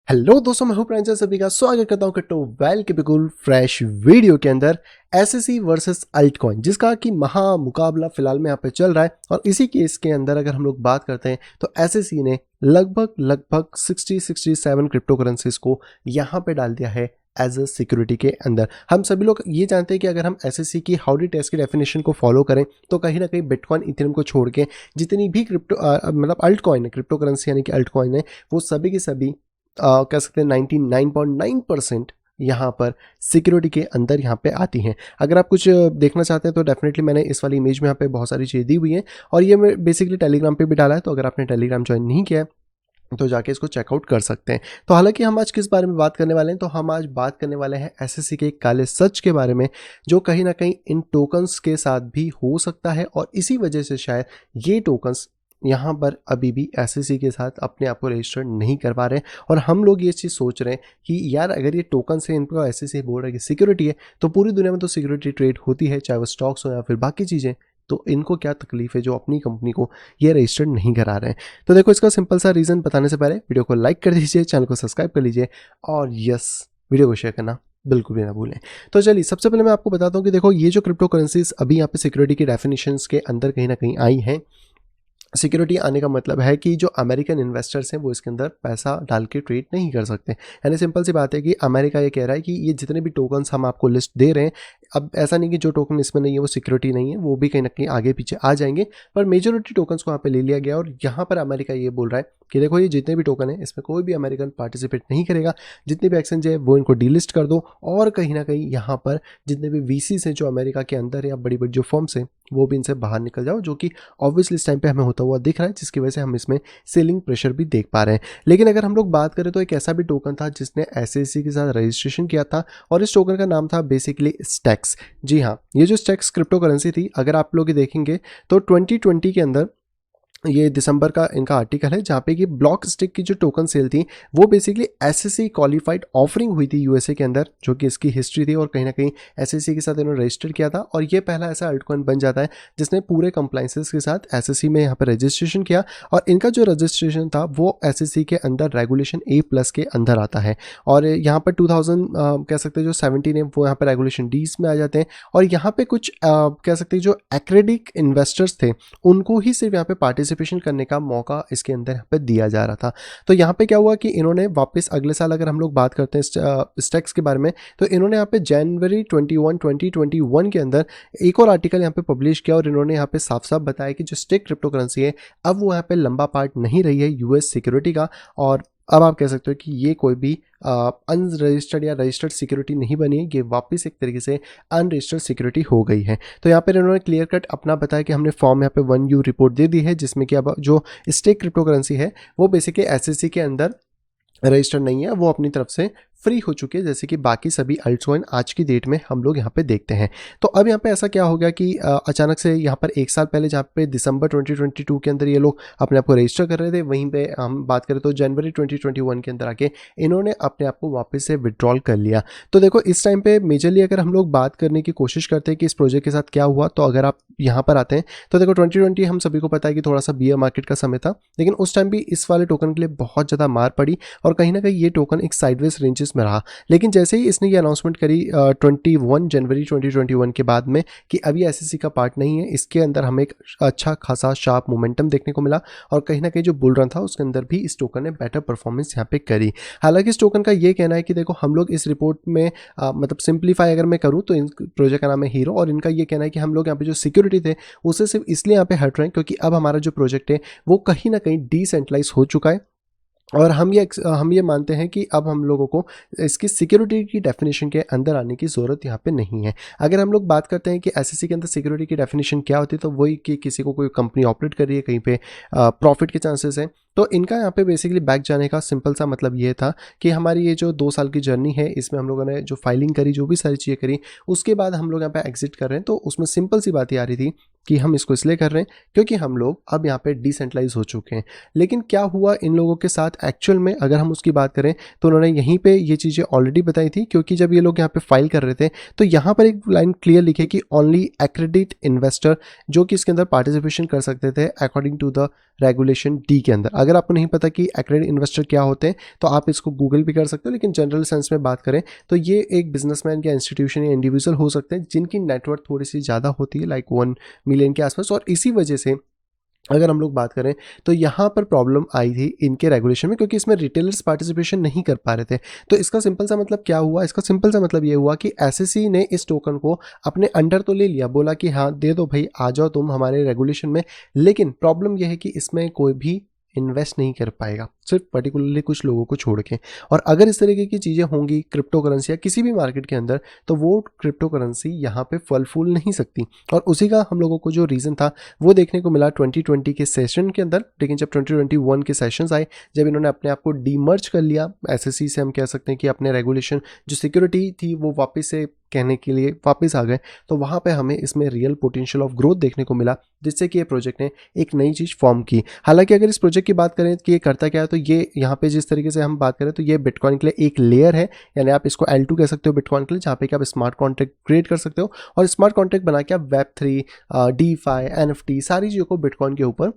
Hello दोस्तों, मैं हूं प्रांजल, सभी का स्वागत करता हूं क्रिप्टो वेल के बिल्कुल फ्रेश वीडियो के अंदर। एसएससी वर्सेस अल्टकॉइन, जिसका कि महा मुकाबला फिलहाल में यहाँ पे चल रहा है। और इसी केस के अंदर अगर हम लोग बात करते हैं तो एसएससी ने लगभग 67 क्रिप्टो करेंसीज को यहाँ पे डाल दिया है एज अ सिक्योरिटी के अंदर। हम सभी लोग ये जानते हैं कि अगर हम एसएससी की हाउडी टेस्ट की डेफिनेशन को फॉलो करें तो कहीं ना कहीं बिटकॉइन इथेरियम को छोड़ के जितनी भी क्रिप्टो मतलब अल्टकॉइन है, क्रिप्टो करेंसी यानी कि अल्टकॉइन है, वो सभी की सभी कह सकते हैं 99.9% यहाँ पर सिक्योरिटी के अंदर यहाँ पे आती हैं। अगर आप कुछ देखना चाहते हैं तो डेफिनेटली मैंने इस वाली इमेज में यहाँ पे बहुत सारी चीज़ें दी हुई हैं और ये मैं बेसिकली टेलीग्राम पे भी डाला है। तो अगर आपने टेलीग्राम ज्वाइन नहीं किया है तो जाके इसको चेकआउट कर सकते हैं। तो हालांकि हम आज किस बारे में बात करने वाले हैं, तो हम आज बात करने वाले हैं एसएससी के काले सच के बारे में, जो कहीं ना कहीं इन टोकन्स के साथ भी हो सकता है और इसी वजह से शायद ये टोकन्स यहाँ पर अभी भी एसएससी के साथ अपने आप को रजिस्टर्ड नहीं कर पा रहे हैं। और हम लोग ये चीज़ सोच रहे हैं कि यार अगर ये टोकन से इनको एसएससी बोल रहा है कि सिक्योरिटी है, तो पूरी दुनिया में तो सिक्योरिटी ट्रेड होती है, चाहे वो स्टॉक्स हो या फिर बाकी चीज़ें। तो इनको क्या तकलीफ है जो अपनी कंपनी को ये रजिस्टर्ड नहीं करा रहे हैं। तो देखो, इसका सिंपल सा रीज़न बताने से पहले वीडियो को लाइक कर दीजिए, चैनल को सब्सक्राइब कर लीजिए और यस, वीडियो को शेयर करना बिल्कुल भी ना भूलें। तो चलिए, सबसे पहले मैं आपको बताता हूँ कि देखो, ये जो क्रिप्टो करेंसीज अभी यहाँ पे सिक्योरिटी की डेफिनेशंस के अंदर कहीं ना कहीं आई हैं। सिक्योरिटी आने का मतलब है कि जो अमेरिकन इन्वेस्टर्स हैं वो इसके अंदर पैसा डाल के ट्रेड नहीं कर सकते। यानी सिंपल सी बात है कि अमेरिका ये कह रहा है कि ये जितने भी टोकन्स हम आपको लिस्ट दे रहे हैं, अब ऐसा नहीं कि जो टोकन इसमें नहीं है वो सिक्योरिटी नहीं है, वो भी कहीं ना कहीं आगे पीछे आ जाएंगे, पर मेजोरिटी टोकन्स को यहाँ पे ले लिया गया। और यहाँ पर अमेरिका ये बोल रहा है कि देखो, ये जितने भी टोकन है इसमें कोई भी अमेरिकन पार्टिसिपेट नहीं करेगा, जितनी भी एक्सचेंज है वो इनको डीलिस्ट कर दो। और कहीं ना कहीं यहाँ पर जितने भी वीसीस हैं जो अमेरिका के अंदर है या बड़ी बड़ी जो फर्म्स हैं, वो भी इनसे बाहर निकल जाओ, जो कि ऑब्वियसली इस टाइम पे हमें होता हुआ दिख रहा है, जिसकी वजह से हम इसमें सेलिंग प्रेशर भी देख पा रहे हैं। लेकिन अगर हम लोग बात करें तो एक ऐसा भी टोकन था जिसने एसएससी के साथ रजिस्ट्रेशन किया था और इस टोकन का नाम था बेसिकली स्टेक्स। जी हाँ, ये जो स्टेक्स क्रिप्टो करेंसी थी, अगर आप लोग देखेंगे तो 2020 के अंदर ये दिसंबर का इनका आर्टिकल है जहाँ पे कि ब्लॉक स्टिक की जो टोकन सेल थी वो बेसिकली एसएससी क्वालिफाइड ऑफरिंग हुई थी यूएसए के अंदर, जो कि इसकी हिस्ट्री थी। और कहीं ना कहीं एसएससी के साथ इन्होंने रजिस्टर किया था और ये पहला ऐसा अल्टकॉइन बन जाता है जिसने पूरे कंप्लाइंसेस के साथ एसएससी में यहाँ पर रजिस्ट्रेशन किया। और इनका जो रजिस्ट्रेशन था वो एसएससी के अंदर रेगुलेशन A+ के अंदर आता है। और यहाँ पर 2000 कह सकते हैं जो 17 है वो यहाँ पर रेगुलेशन D's में आ जाते हैं। और यहाँ पे कुछ कह सकते हैं जो एक्रेडिट इन्वेस्टर्स थे उनको ही सिर्फ यहाँ पे पार्टिसिपेशन करने का मौका इसके अंदर यहाँ पे दिया जा रहा था। तो यहाँ पे क्या हुआ कि इन्होंने वापस अगले साल, अगर हम लोग बात करते हैं स्टेक्स के बारे में, तो इन्होंने यहाँ पे जनवरी 2021 के अंदर एक और आर्टिकल यहाँ पे पब्लिश किया और इन्होंने यहाँ पे साफ साफ बताया कि जो स्टेक क्रिप्टो करेंसी है अब वो यहाँ पे लंबा पार्ट नहीं रही है यूएस सिक्योरिटी का। और अब आप कह सकते हो कि ये कोई भी अनरजिस्टर्ड या रजिस्टर्ड सिक्योरिटी नहीं बनी है, ये वापस एक तरीके से अनरजिस्टर्ड सिक्योरिटी हो गई है। तो यहाँ पर इन्होंने क्लियर कट अपना बताया कि हमने फॉर्म यहाँ पे 1U रिपोर्ट दे दी है, जिसमें कि अब जो स्टेक क्रिप्टो करेंसी है वो बेसिकली एसएससी के अंदर रजिस्टर्ड नहीं है, वो अपनी तरफ से फ्री हो चुके हैं, जैसे कि बाकी सभी अल्टकॉइन आज की डेट में हम लोग यहाँ पे देखते हैं। तो अब यहाँ पे ऐसा क्या हो गया कि अचानक से यहाँ पर एक साल पहले, जहाँ पे दिसंबर 2022 के अंदर ये लोग अपने आप को रजिस्टर कर रहे थे, वहीं पे हम बात करें तो जनवरी 2021 के अंदर आके इन्होंने अपने आप को वापस से विड्रॉल कर लिया। तो देखो, इस टाइम पे मेजरली अगर हम लोग बात करने की कोशिश करते हैं कि इस प्रोजेक्ट के साथ क्या हुआ, तो अगर आप यहाँ पर आते हैं तो देखो 2020 हम सभी को पता है कि थोड़ा सा बियर मार्केट का समय था, लेकिन उस टाइम भी इस वाले टोकन के लिए बहुत ज़्यादा मार पड़ी और कहीं ना कहीं ये टोकन एक साइडवेज रेंजेस में रहा। लेकिन जैसे ही इसने ये अनाउंसमेंट करी 21 जनवरी 2021 के बाद में कि अभी एसएससी का पार्ट नहीं है, इसके अंदर हमें एक अच्छा खासा शार्प मोमेंटम देखने को मिला और कहीं ना कहीं जो बुल रन था उसके अंदर भी इस टोकन ने बेटर परफॉर्मेंस यहाँ पे करी। हालांकि इस टोकन का ये कहना है कि देखो, हम लोग इस रिपोर्ट में मतलब सिंप्लीफाई अगर मैं करूँ तो इन प्रोजेक्ट का नाम है हीरो, और इनका ये कहना है कि हम लोग यहाँ पे जो सिक्योरिटी थे उसे सिर्फ इसलिए यहाँ पे हट रहे हैं क्योंकि अब हमारा जो प्रोजेक्ट है वो कहीं ना कहीं डिसेंट्रलाइज हो चुका है। और हम ये मानते हैं कि अब हम लोगों को इसकी सिक्योरिटी की डेफिनेशन के अंदर आने की ज़रूरत यहाँ पे नहीं है। अगर हम लोग बात करते हैं कि एसएससी के अंदर सिक्योरिटी की डेफिनेशन क्या होती है, तो वही कि किसी को कोई कंपनी ऑपरेट कर रही है, कहीं पे प्रॉफिट के चांसेस हैं। तो इनका यहाँ पे बेसिकली बैक जाने का सिंपल सा मतलब ये था कि हमारी ये जो 2 साल की जर्नी है, इसमें हम लोगों ने जो फाइलिंग करी, जो भी सारी चीज़ें करी, उसके बाद हम लोग यहाँ पे एग्जिट कर रहे हैं। तो उसमें सिंपल सी बात ही आ रही थी कि हम इसको इसलिए कर रहे हैं क्योंकि हम लोग अब यहाँ पे डिसेंट्रलाइज हो चुके हैं। लेकिन क्या हुआ इन लोगों के साथ एक्चुअल में, अगर हम उसकी बात करें तो उन्होंने यहीं पे ये चीज़ें ऑलरेडी बताई थी, क्योंकि जब ये लोग यहाँ पे फाइल कर रहे थे तो यहाँ पर एक लाइन क्लियर लिखे कि ओनली एक्रेडिट इन्वेस्टर जो कि इसके अंदर पार्टिसिपेशन कर सकते थे according to the regulation D के अंदर। अगर आपको नहीं पता कि एक्रेडिट इन्वेस्टर क्या होते हैं तो आप इसको गूगल भी कर सकते हो, लेकिन जनरल सेंस में बात करें तो ये एक बिजनेसमैन या इंस्टीट्यूशन या इंडिविजुअल हो सकते हैं जिनकी नेटवर्थ थोड़ी सी ज़्यादा होती है, लाइक 1 मिलियन के आसपास। और इसी वजह से अगर हम लोग बात करें तो यहाँ पर प्रॉब्लम आई थी इनके रेगुलेशन में, क्योंकि इसमें रिटेलर्स पार्टिसिपेशन नहीं कर पा रहे थे। तो इसका सिंपल सा मतलब क्या हुआ, इसका सिंपल सा मतलब ये हुआ कि एसएससी ने इस टोकन को अपने अंडर तो ले लिया, बोला कि हाँ दे दो भाई, आ जाओ तुम हमारे रेगुलेशन में, लेकिन प्रॉब्लम यह है कि इसमें कोई भी इन्वेस्ट नहीं कर पाएगा, सिर्फ पर्टिकुलरली कुछ लोगों को छोड़ के। और अगर इस तरीके की चीज़ें होंगी क्रिप्टो करेंसी या किसी भी मार्केट के अंदर, तो वो क्रिप्टो करेंसी यहाँ पे फल फूल नहीं सकती। और उसी का हम लोगों को जो रीज़न था वो देखने को मिला 2020 के सेशन के अंदर। लेकिन जब 2021 के सेशंस आए, जब इन्होंने अपने आप को डीमर्ज कर लिया एसएससी से, हम कह सकते हैं कि अपने रेगुलेशन जो सिक्योरिटी थी वो वापस से कहने के लिए वापस आ गए, तो वहाँ पे हमें इसमें रियल पोटेंशियल ऑफ ग्रोथ देखने को मिला, जिससे कि ये प्रोजेक्ट ने एक नई चीज़ फॉर्म की। हालांकि अगर इस प्रोजेक्ट की बात करें कि ये करता क्या है, तो ये यहाँ पे जिस तरीके से हम बात करें तो ये बिटकॉइन के लिए एक लेयर है, यानी आप इसको L2 कह सकते हो बिटकॉइन के लिए, जहाँ पे कि आप स्मार्ट कॉन्ट्रैक्ट क्रिएट कर सकते हो और स्मार्ट कॉन्ट्रैक्ट बना के आप Web3, DeFi, NFT सारी चीज़ों को बिटकॉइन के ऊपर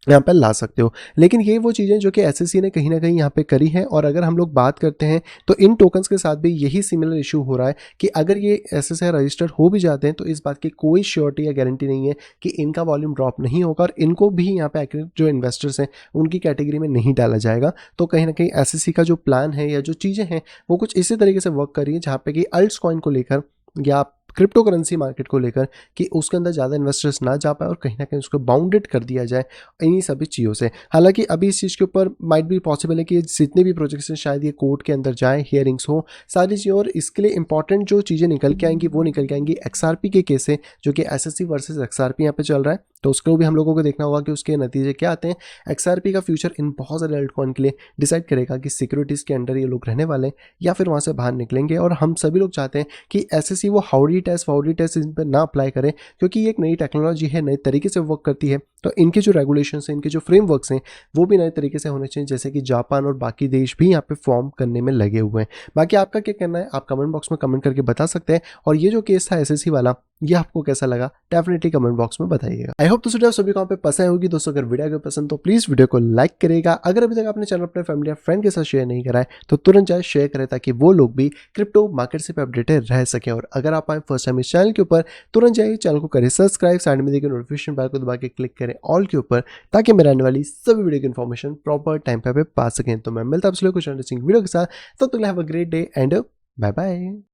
यहाँ पर ला सकते हो। लेकिन ये वो चीज़ें जो कि एसएससी ने कहीं ना कहीं यहाँ पे करी है। और अगर हम लोग बात करते हैं तो इन टोकन्स के साथ भी यही सिमिलर इशू हो रहा है कि अगर ये एसएससी रजिस्टर्ड हो भी जाते हैं तो इस बात की कोई श्योरिटी या गारंटी नहीं है कि इनका वॉल्यूम ड्रॉप नहीं होगा और इनको भी यहाँ पे एक्रेडिट जो इन्वेस्टर्स हैं उनकी कैटेगरी में नहीं डाला जाएगा। तो कहीं ना कहीं एसएससी का जो प्लान है या जो चीज़ें हैं वो कुछ इसी तरीके से वर्क कर रही है, जहाँ पे कि अल्ट्स कॉइन को लेकर या क्रिप्टो करेंसी मार्केट को लेकर कि उसके अंदर ज़्यादा इन्वेस्टर्स ना जा पाए और कहीं ना कहीं उसको बाउंडेड कर दिया जाए इन्हीं सभी चीज़ों से। हालांकि अभी इस चीज़ के ऊपर माइट भी पॉसिबल है कि जितने भी प्रोजेक्ट्स हैं शायद ये कोर्ट के अंदर जाएं, हियरिंग्स हो, सारी चीज़ें। और इसके लिए इंपॉर्टेंट जो चीज़ें निकल के आएंगी वो निकल के आएंगी एक्सआरपी के केस से, जो कि एसएससी वर्सेस एक्सआरपी यहाँ पे चल रहा है। तो उसको भी हम लोगों को देखना होगा कि उसके नतीजे क्या आते हैं। एक्सआरपी का फ्यूचर इन बहुत सारे अल्टकॉइन के लिए डिसाइड करेगा कि सिक्योरिटीज़ के अंडर ये लोग रहने वाले हैं या फिर वहाँ से बाहर निकलेंगे। और हम सभी लोग चाहते हैं कि एसएससी वो हाउडी टेस्ट इन पर ना अप्लाई करें, क्योंकि ये एक नई टेक्नोलॉजी है, नए तरीके से वर्क करती है। तो इनके जो रेगुलेशंस हैं, इनके जो फ्रेमवर्क्स हैं वो भी नए तरीके से होने चाहिए, जैसे कि जापान और बाकी देश भी यहाँ पे फॉर्म करने में लगे हुए हैं। बाकी आपका क्या कहना है आप कमेंट बॉक्स में कमेंट करके बता सकते हैं। और ये जो केस था एसएससी वाला, ये आपको कैसा लगा डेफिनेटली कमेंट बॉक्स में बताइएगा। आई होप दोस्तों सभी को पे पसंद होगी। दोस्तों अगर वीडियो को पसंद तो प्लीज वीडियो को लाइक करेगा। अगर अभी तक आपने चैनल अपने फैमिली या फ्रेंड के साथ शेयर नहीं करा है तो तुरंत जाए शेयर करें, ताकि वो लोग भी क्रिप्टो मार्केट से अपडेटेड रह सके। और अगर आप आए फर्स्ट टाइम इस चैनल के ऊपर, तुरंत जाइए चैनल को करें सब्सक्राइब, साइड में देखिए नोटिफिकेशन बेल को दबा के क्लिक करें ऑल के ऊपर, ताकि मेरे आने वाली सभी वीडियो की इन्फॉर्मेशन प्रॉपर टाइम पे पा सकें। तो मैं मिलता हूं आपसे कुछ इंटरेस्टिंग वीडियो के साथ, तब तक have a great day and bye bye.